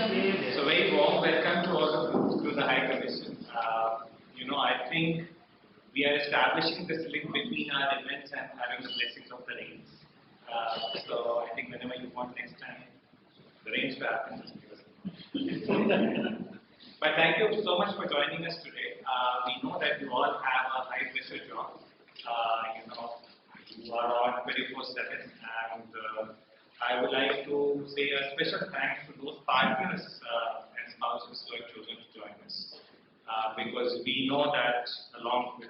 So very warm welcome to all of you to the High Commission. I think we are establishing this link between our events and having the blessings of the rains. So I think whenever you want next time, the rains will happen. But thank you so much for joining us today. We know that you all have a high pressure job. You are on 24/7, and I would like to say a special thanks to those partners and spouses who have chosen to join us. Because we know that along with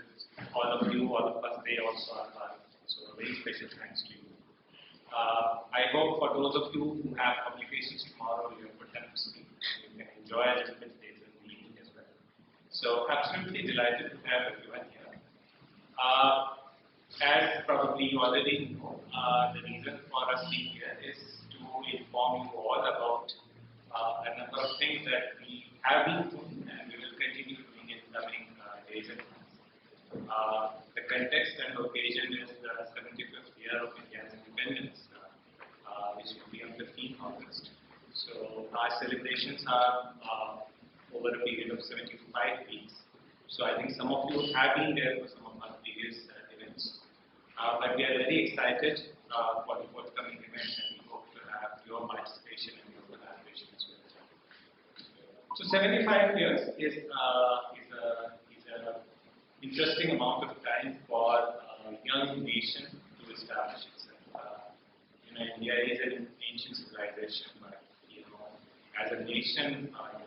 all of you, all of us, they also are part. So a very special thanks to you. I hope for those of you who have publications tomorrow, you have put them to sleep. You can enjoy a little bit later in the evening as well. So absolutely delighted to have everyone here. As probably you already know, the reason for us being here is to inform you all about a number of things that we have been doing and we will continue doing in the coming days and months. The context and occasion is the 75th year of India's independence, which will be on 15th August. So our celebrations are over a period of 75 weeks. So I think some of you have been there for some of our previous events. But we are very excited for the forthcoming events, and we hope to have your participation and your collaboration as well. So 75 years is an interesting amount of time for a young nation to establish itself. India is an ancient civilization, but as a nation, our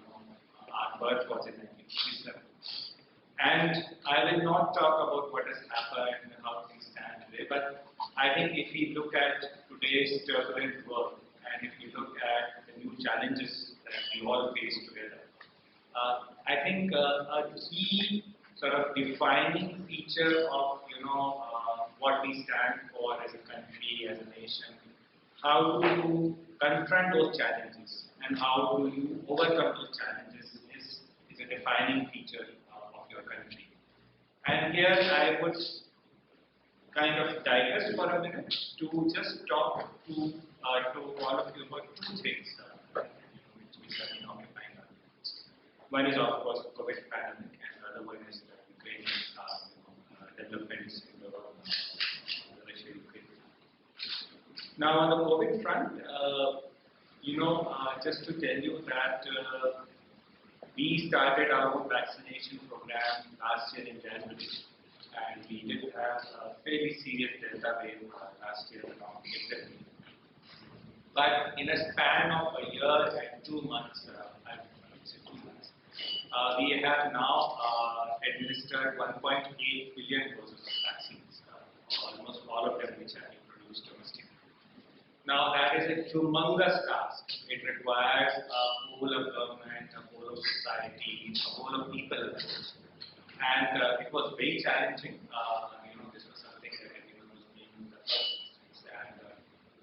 birth was in 1957. And I will not talk about what has happened and how things stand today, but I think if we look at today's turbulent world and if we look at the new challenges that we all face together, I think a key sort of defining feature of what we stand for as a country, as a nation, how do you confront those challenges and how do you overcome those challenges is a defining feature of your country. And here I would kind of digress for a minute to just talk to all of you about two things which have been occupying our minds. One is of course the COVID pandemic, and the other one is the Ukrainian developments in the Russia-Ukraine. Now on the COVID front, just to tell you that we started our vaccination program last year in January, and we did have a fairly serious Delta wave last year around April. But in a span of a year and 2 months, we have now administered 1.8 billion doses of vaccines, almost all of them which have been produced domestically. Now that is a humongous task. It requires a whole of government, a whole of society, a whole of people. And it was very challenging. This was something that everyone was doing in the first instance. And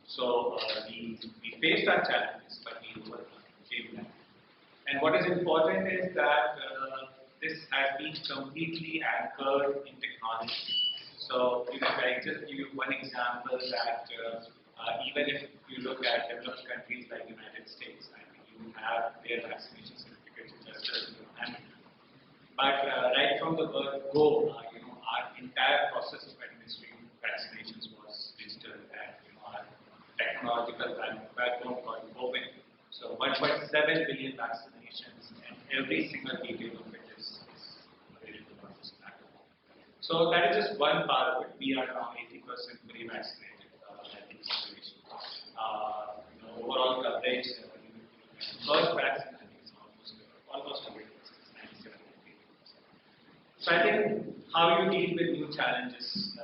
so we faced our challenges, but we overcame them. And what is important is that this has been completely anchored in technology. So if I just give you one example that even if you look at developed countries like the United States, you have their vaccination certificates just as you have. But right from the word go, our entire process of administering vaccinations was digital, and our technological backbone called COVID. So 1.7 billion vaccinations, and every single detail of it is available on this platform. So that is just one part of it. We are now 80% fully vaccinated. Overall coverage, first vaccine is almost 100%, 97%. So I think how you deal with new challenges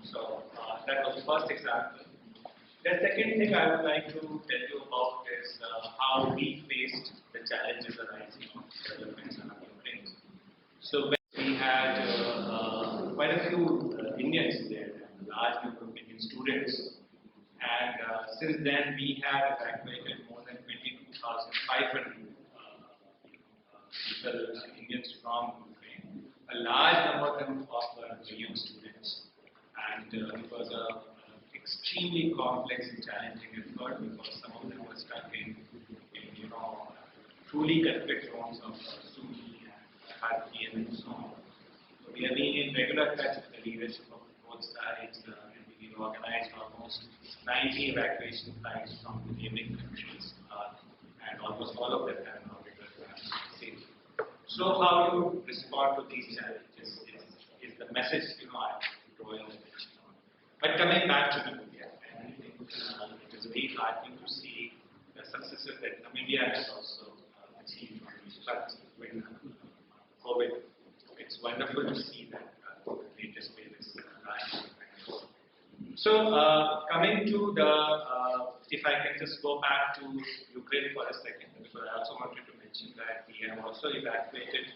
So that was the first example. The second thing I would like to tell you about is how we faced the challenges arising from developments in our country. So we had quite a few Indians there, a large number of Indian students. And since then, we have evacuated more than 22,500 people, Indians from Ukraine. A large number of them were young students. And it was an extremely complex and challenging effort because some of them were stuck in truly conflict zones of Sunni and Hanafi and so on. So we have been in regular touch with the leadership of both sides, and we've organized almost 90 evacuation flights from the neighboring countries, and almost all of them have now returned safely. So how you respond to these challenges is the message I'm drawing attention on. But coming back to Namibia, I think it is very heartening to see the successes that Namibia has also achieved on these fronts with COVID. It's wonderful to see that the latest wave is rising. So coming to the, if I can just go back to Ukraine for a second, because I also wanted to mention that we have also evacuated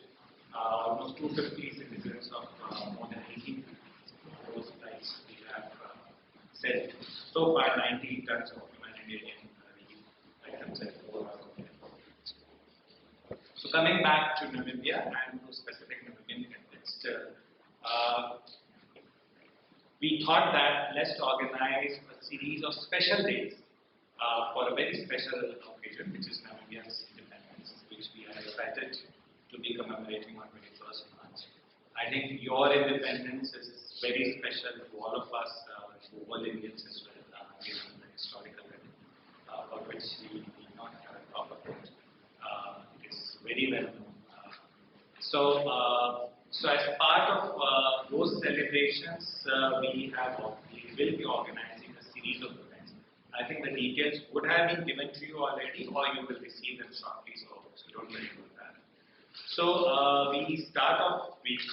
almost 250 citizens of more than 18 those flights we have sent. So far, 90 tons of humanitarian relief items at 4 hours. So coming back to Namibia and to specific Namibian context, we thought that let's organize a series of special days for a very special occasion, which is Namibia's independence, which we are excited to be commemorating on 21st March. I think your independence is very special to all of us, to all Indians as well, given the historical event, for which we not have a talk about. It is very well known. So as part of those celebrations, we will be organizing a series of events. I think the details would have been given to you already, or you will receive them shortly, so don't worry about that. So we start off with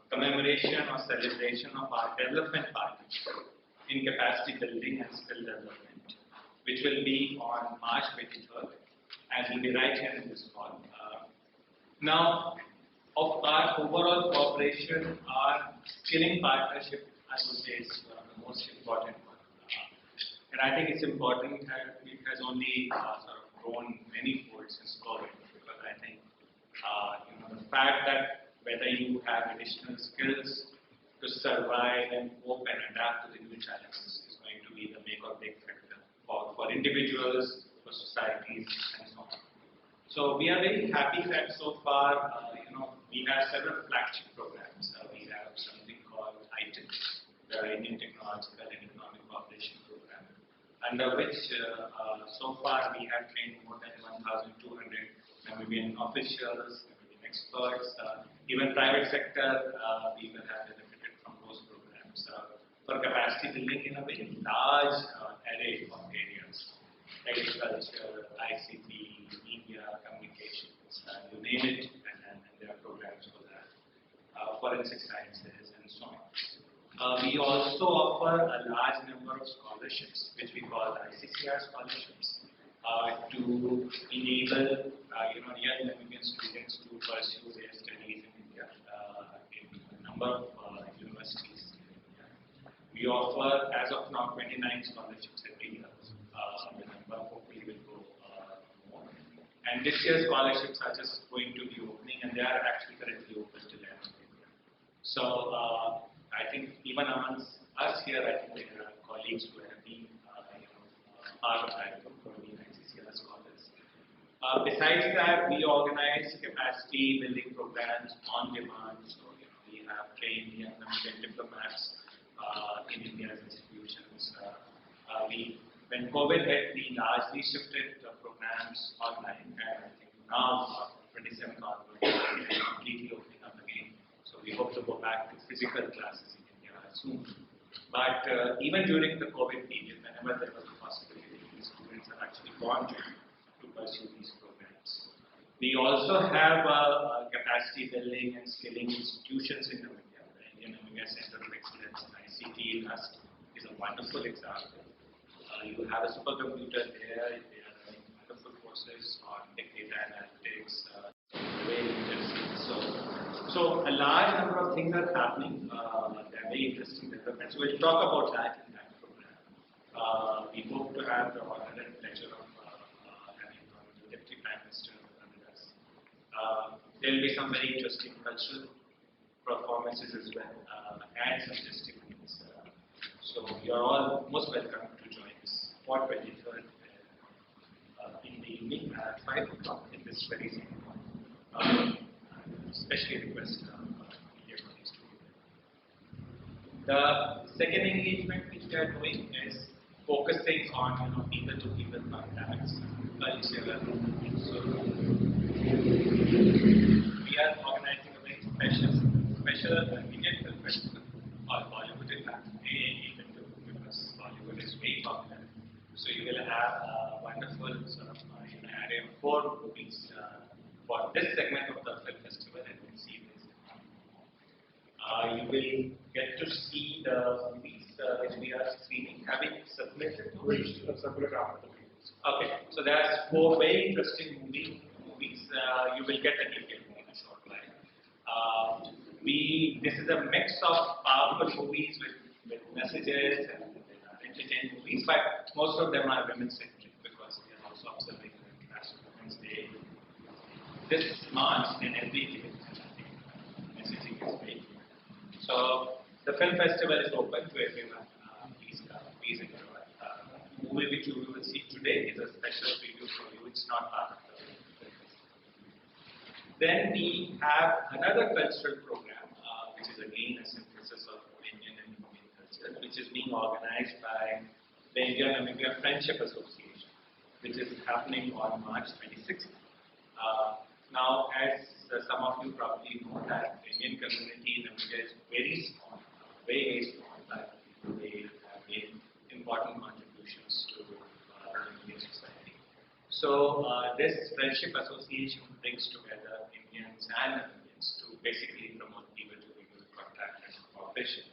commemoration or celebration of our development partnership in capacity building and skill development, which will be on March 23rd, and will be right here in this hall. Now, of our overall cooperation, our skilling partnership, I would say, is the most important one. And I think it's important that it has only sort of grown many-fold since COVID, because I think the fact that whether you have additional skills to survive and cope and adapt to the new challenges is going to be the make or break factor for individuals, for societies, and so on. So we are very happy that so far, we have several flagship programs. We have something called ITIC, the Indian Technological and Economic Cooperation Program, under which so far we have trained more than 1,200 Namibian officials, Namibian experts, even private sector people have benefited from those programs for capacity building in a very large array of areas: agriculture, ICT, media, communications, you name it, and there are programs for that, forensic sciences, and so on. We also offer a large number of scholarships, which we call ICCR scholarships, to enable young Namibian students to pursue their studies in India in a number of universities in India. We offer, as of now, 29 scholarships every year. The number hopefully will go more. And this year's scholarships are just going to be opening, and they are actually currently open till end of April. So I think even amongst us here, I think there are colleagues who have been part of that group, who have been ICCR scholars. Besides that, we organize capacity building programs on demand. So we have trained young Namibian diplomats in India's institutions. When COVID hit, we largely shifted the programs online, and I think now, 27th onward, we are completely opening up again. So we hope to go back to physical classes in India soon. But even during the COVID period, whenever there was a possibility, these students have actually gone to pursue these programs. We also have capacity building and skilling institutions in Namibia. The Indian Namibia Center of Excellence, ICT, is a wonderful example. You have a supercomputer there, they are running wonderful courses on big data analytics, very interesting. So a large number of things are happening. They are very interesting developments. We'll talk about that in that program. We hope to have the honor and pleasure of having the Deputy Prime Minister with us. There will be some very interesting cultural performances as well, and some testimonies. So you are all most welcome to join us for 23rd evening at 5 o'clock in this very same hall. Especially request media colleagues to be there. The second engagement which we are doing is focusing on people-to-people contacts, culture. So we are organizing a very special Indian film festival or Bollywood in fact, even because Bollywood is very popular. So you will have a wonderful sort of array of 4 movies for this segment of the film festival, and we'll see this. You will get to see the movies which we are screening, having submitted to Separate after the movies. Okay, so there are 4 very interesting movies. You will get the detail in a short while. This is a mix of powerful movies with messages and entertaining movies, but most of them are women-centric because we are also observing the International Women's Day this March and every day. Messaging is very clear. So the film festival is open to everyone. Please come, please enjoy. The movie which you will see today is a special preview for you. It's not part of the film festival. Then we have another cultural program, which is again a synthesis of Indian and Indian culture, which is being organized by the India-Namibia Friendship Association, which is happening on March 26th. Now, as some of you probably know, that the Indian community in Namibia is very small, very small, but they have made important contributions to the Indian society. So, this friendship association brings together Indians and Namibians to basically promote people-to-people contact and cooperation.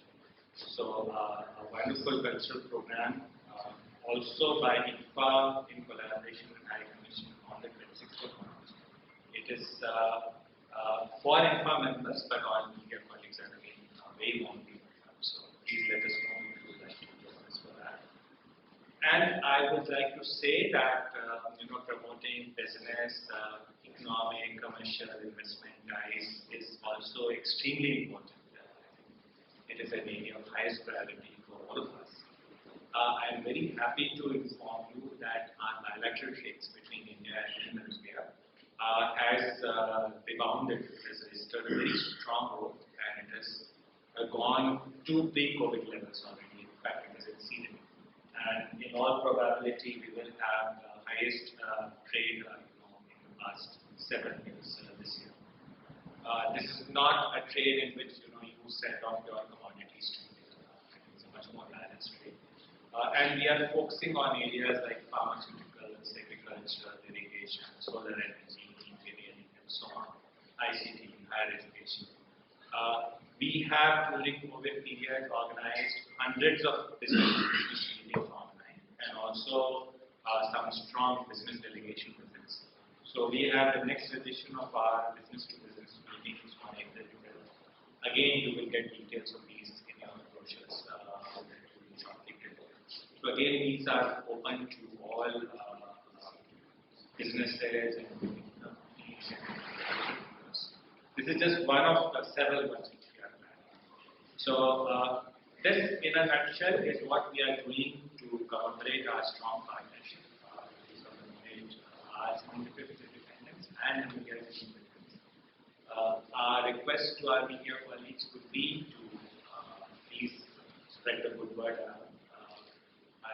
So, a wonderful cultural program, also by INFA in collaboration with High Commission on the 26th of March. It is for INFA members, but all media colleagues are again very warmly welcome. So please let us know if you would like to join us for that. And I would like to say that promoting business, economic, commercial investment ties is also extremely important. It is an area of highest priority for all of us. I am very happy to inform you that our bilateral trades between India and Namibia has rebounded, has registered a very strong growth, and it has gone to pre-COVID levels already. In fact, it has exceeded. And in all probability, we will have the highest trade in the past 7 years this year. This is not a trade in which you send off your commodities to India. It's a much more balanced trade. And we are focusing on areas like pharmaceuticals, agriculture, irrigation, solar energy, engineering, and so on, ICT, higher education. We have, during COVID period, organized hundreds of business meetings online, and also some strong business delegation visits. So we have the next edition of our business-to-business meetings on April 12th. Again, you will get details of these in your brochures that you will shortly get. So again, these are open to all businesses and companies. This is just one of the several ones which we are planning. So this, in a nutshell, is what we are doing to commemorate our strong partnership, to commemorate our 75th independence and India's independence. Our request to our media colleagues would be to please spread the good word around.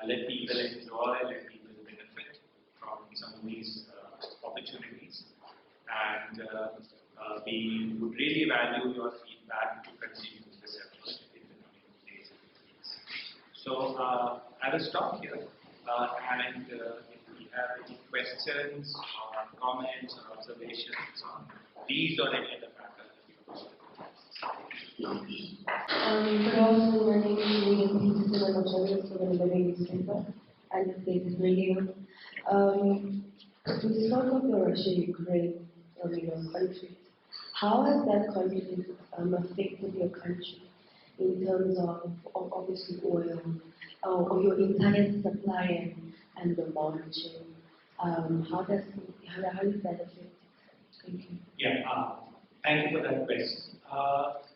Let people enjoy, let people benefit from some of these opportunities, and we would really value your feedback to continue this effort in the coming days and weeks. So I will stop here, and if we have any questions or comments or observations on these or any other matter. Good afternoon, my name is Megan Peterson. I'm a journalist for the Living newspaper and the State Radio. We spoke of the Russia-Ukraine in your country. How has that conflict affected your country in terms of obviously oil, or your entire supply and demand chain? How does that affect it? Thank you. Yeah, thank you for that question.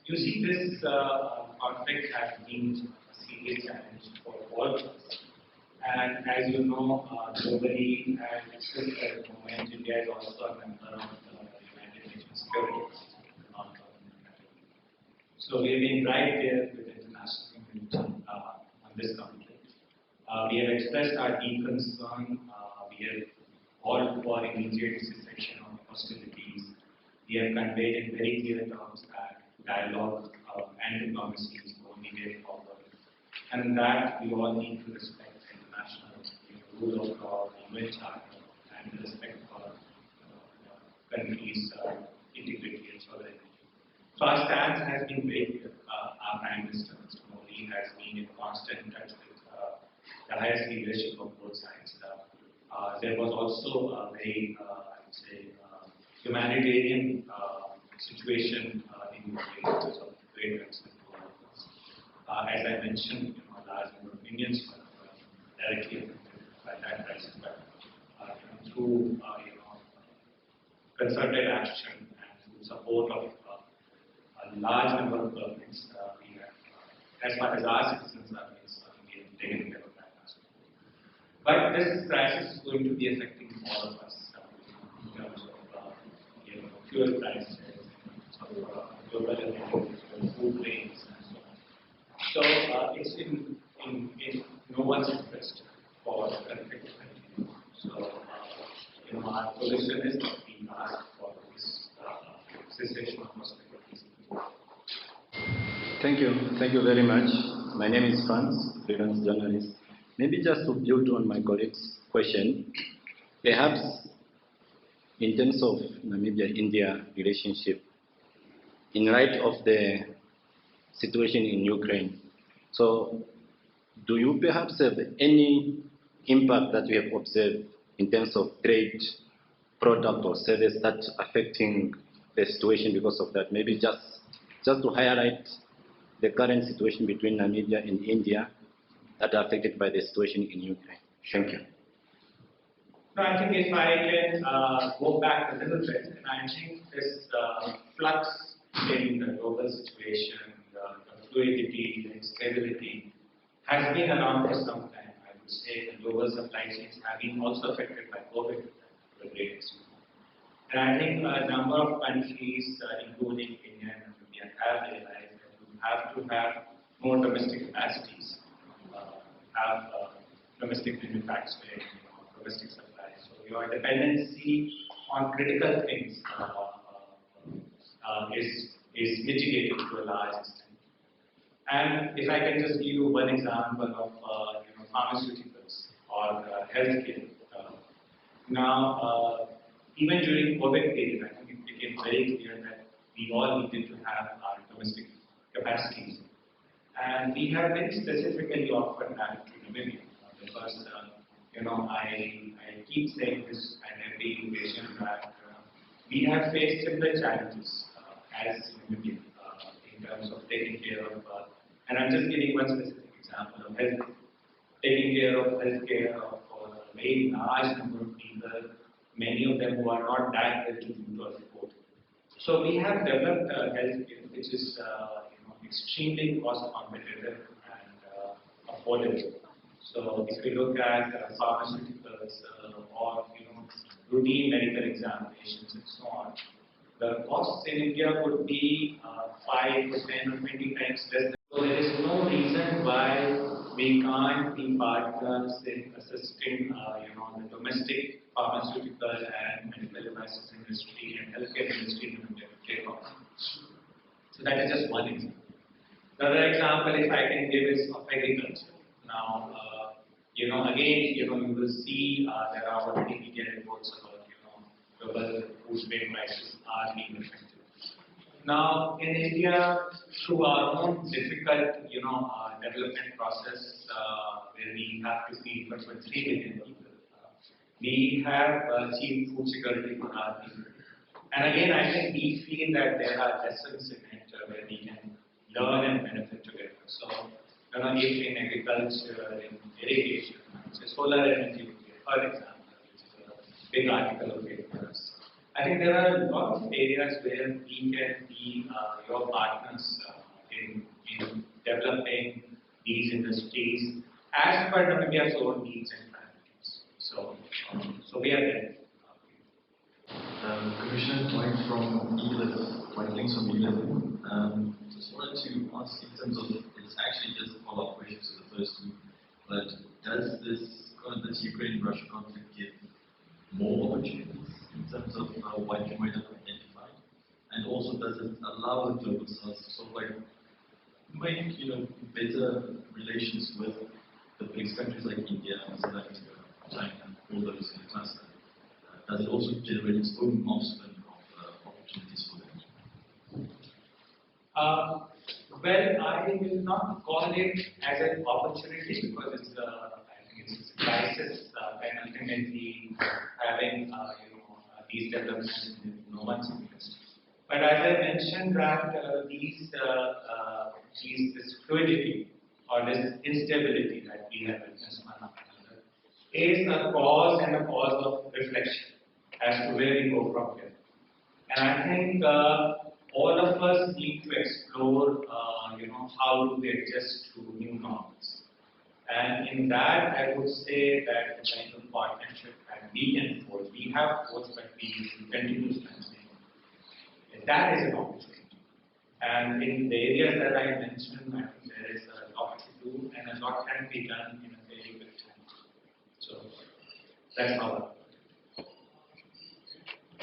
You see, this conflict has been a serious challenge for all of us. And as you know, globally, and especially at the moment, India is also a member of the United Nations Security Council, non-governmental entity. So we have been right there with the international community on this conflict. We have expressed our deep concern. We have called for immediate cessation of hostilities. We have conveyed in very clear terms that dialogue and diplomacy is the only way forward. And that we all need to respect international rule of law, UN Charter, and respect for countries' integrity and sovereignty. So our stance has been very clear. Our Prime Minister, Mr. Modi, has been in constant touch with the highest leadership of both sides. There was also a very, I would say, humanitarian situation in Ukraine because of great concern for all of us. As I mentioned, a large number of Indians were directly affected by that crisis, but through concerted action and through support of a large number of governments, we have, as far as our citizens are concerned, we have taken care of that aspect. But this crisis is going to be affecting all of us in terms of fuel prices, in terms of global availability, food grains, and so on. So it's in no one's interest for the conflict to continue. So our position is that we ask for this cessation of hostilities. Thank you very much. My name is Franz, freelance journalist. Maybe just to build on my colleague's question, perhaps in terms of Namibia-India relationship, in light of the situation in Ukraine, so do you perhaps have any impact that you have observed in terms of trade, product or service that's affecting the situation because of that? Maybe just to highlight the current situation between Namibia and India that are affected by the situation in Ukraine. Thank you. No, I think if I can go back a little bit, and I think this flux in the global situation, the fluidity, the instability, has been around for some time. I would say the global supply chains have been also affected by COVID to a great extent. And I think a number of countries, including India and Namibia, have realized that you have to have more domestic capacities, have domestic manufacturing, domestic supply. So your dependency on critical things is mitigated to a large extent. And if I can just give you one example of pharmaceuticals or healthcare. Now, even during COVID period, I think it became very clear that we all needed to have our domestic capacities. And we have very specifically offered that to Namibia because, I keep saying this at every occasion that we have faced similar challenges as Namibia in terms of taking care of, and I'm just giving one specific example of health, taking care of healthcare for a very large number of people, many of them who are not that well to do or afford. So we have developed healthcare which is extremely cost competitive and affordable. So if you look at pharmaceuticals or routine medical examinations and so on, the costs in India would be 5 to 10 or 20 times less. So there is no reason why we can't be partners in assisting the domestic pharmaceutical and medical devices industry and healthcare industry in India to take off. So that is just one example. Another example, if I can give, is of agriculture. Now, again, you will see there are already media reports about global food grain prices are being affected. Now, in India, through our own difficult, development process, where we have to feed 1.3 billion people, we have achieved food security for our people. And again, I think we feel that there are lessons in it where we can learn and benefit together. So, if in agriculture, in irrigation, solar energy, for example, which is a big article of it for us. I think there are a lot of areas where we can be your partners in developing these industries as per Namibia's own needs and priorities. So we are there. Commissioner Dwight from ELIF, Dwight Links from ELIF. Just wanted to ask in terms of, it's actually just a follow-up question to the first two, but does this Ukraine-Russia conflict give more opportunities in terms of what you might have identified? And also, does it allow the global south to sort of like make better relations with the BRICS countries like India, South Africa, China, all those in the cluster? Does it also generate its own offspring of opportunities for them? Well, I will not call it as an opportunity because I think it's a crisis and ultimately having these developments in no one's interest. But as I mentioned that this fluidity or this instability that we have witnessed one after another is a cause and a cause of reflection as to where we go from here. And I think all of us need to explore, how do we adjust to new norms. And in that, I would say that the kind of partnership that we can forge, we have forged, but we continue strengthening. That is an opportunity. And in the areas that I mentioned, I think there is a lot to do and a lot can be done in a very good time. So that's how